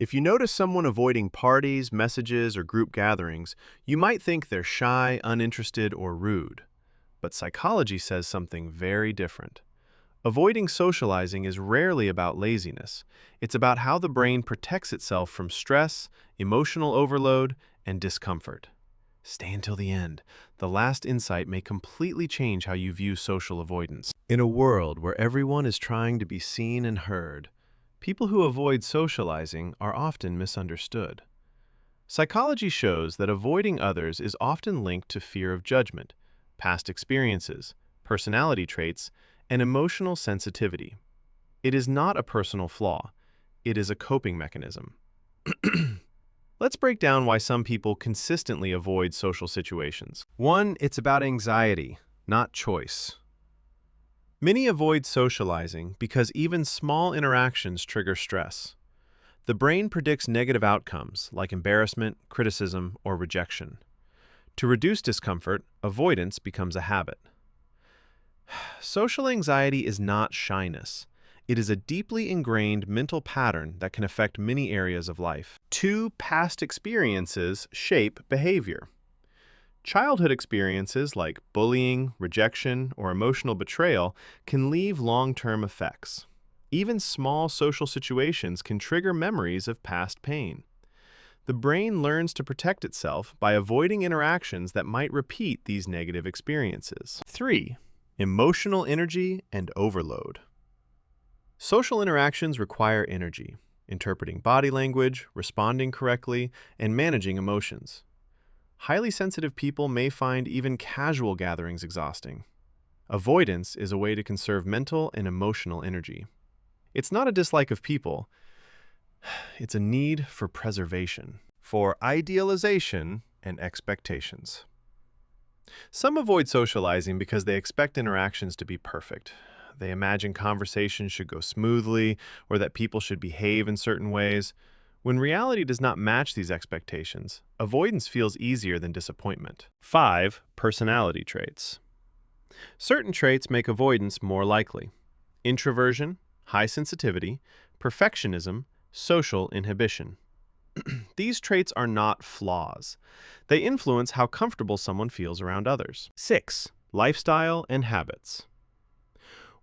If you notice someone avoiding parties, messages, or group gatherings, you might think they're shy, uninterested, or rude. But psychology says something very different. Avoiding socializing is rarely about laziness. It's about how the brain protects itself from stress, emotional overload, and discomfort. Stay until the end. The last insight may completely change how you view social avoidance. In a world where everyone is trying to be seen and heard, people who avoid socializing are often misunderstood. Psychology shows that avoiding others is often linked to fear of judgment, past experiences, personality traits, and emotional sensitivity. It is not a personal flaw, it is a coping mechanism. Let's break down why some people consistently avoid social situations. 1. It's about anxiety, not choice. Many avoid socializing because even small interactions trigger stress. The brain predicts negative outcomes like embarrassment, criticism, or rejection. To reduce discomfort, avoidance becomes a habit. Social anxiety is not shyness. It is a deeply ingrained mental pattern that can affect many areas of life. 2. Past experiences shape behavior. Childhood experiences like bullying, rejection, or emotional betrayal can leave long-term effects. Even small social situations can trigger memories of past pain. The brain learns to protect itself by avoiding interactions that might repeat these negative experiences. 3. Emotional energy and overload. Social interactions require energy, interpreting body language, responding correctly, and managing emotions. Highly sensitive people may find even casual gatherings exhausting. Avoidance is a way to conserve mental and emotional energy. It's not a dislike of people, it's a need for preservation, for idealization and expectations. Some avoid socializing because they expect interactions to be perfect. They imagine conversations should go smoothly or that people should behave in certain ways. When reality does not match these expectations, avoidance feels easier than disappointment. 5. Personality traits. Certain traits make avoidance more likely. Introversion, high sensitivity, perfectionism, social inhibition. These traits are not flaws. They influence how comfortable someone feels around others. 6. Lifestyle and habits.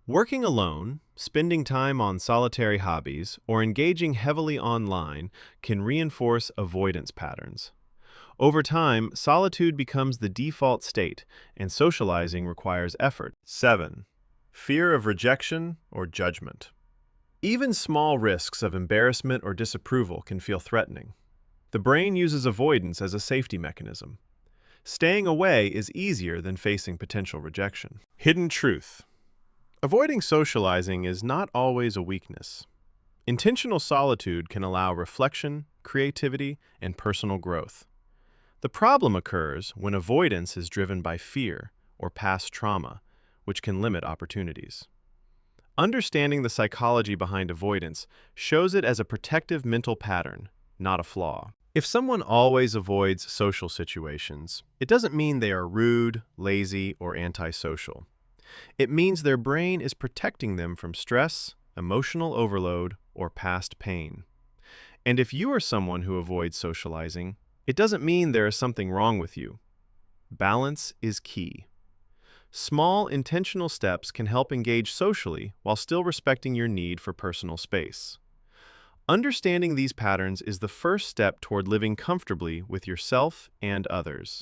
Working alone, spending time on solitary hobbies, or engaging heavily online can reinforce avoidance patterns. Over time, solitude becomes the default state, and socializing requires effort. 7. Fear of rejection or judgment. Even small risks of embarrassment or disapproval can feel threatening. The brain uses avoidance as a safety mechanism. Staying away is easier than facing potential rejection. Hidden truth. Avoiding socializing is not always a weakness. Intentional solitude can allow reflection, creativity, and personal growth. The problem occurs when avoidance is driven by fear or past trauma, which can limit opportunities. Understanding the psychology behind avoidance shows it as a protective mental pattern, not a flaw. If someone always avoids social situations, it doesn't mean they are rude, lazy, or antisocial. It means their brain is protecting them from stress, emotional overload, or past pain. And if you are someone who avoids socializing, it doesn't mean there is something wrong with you. Balance is key. Small, intentional steps can help engage socially while still respecting your need for personal space. Understanding these patterns is the first step toward living comfortably with yourself and others.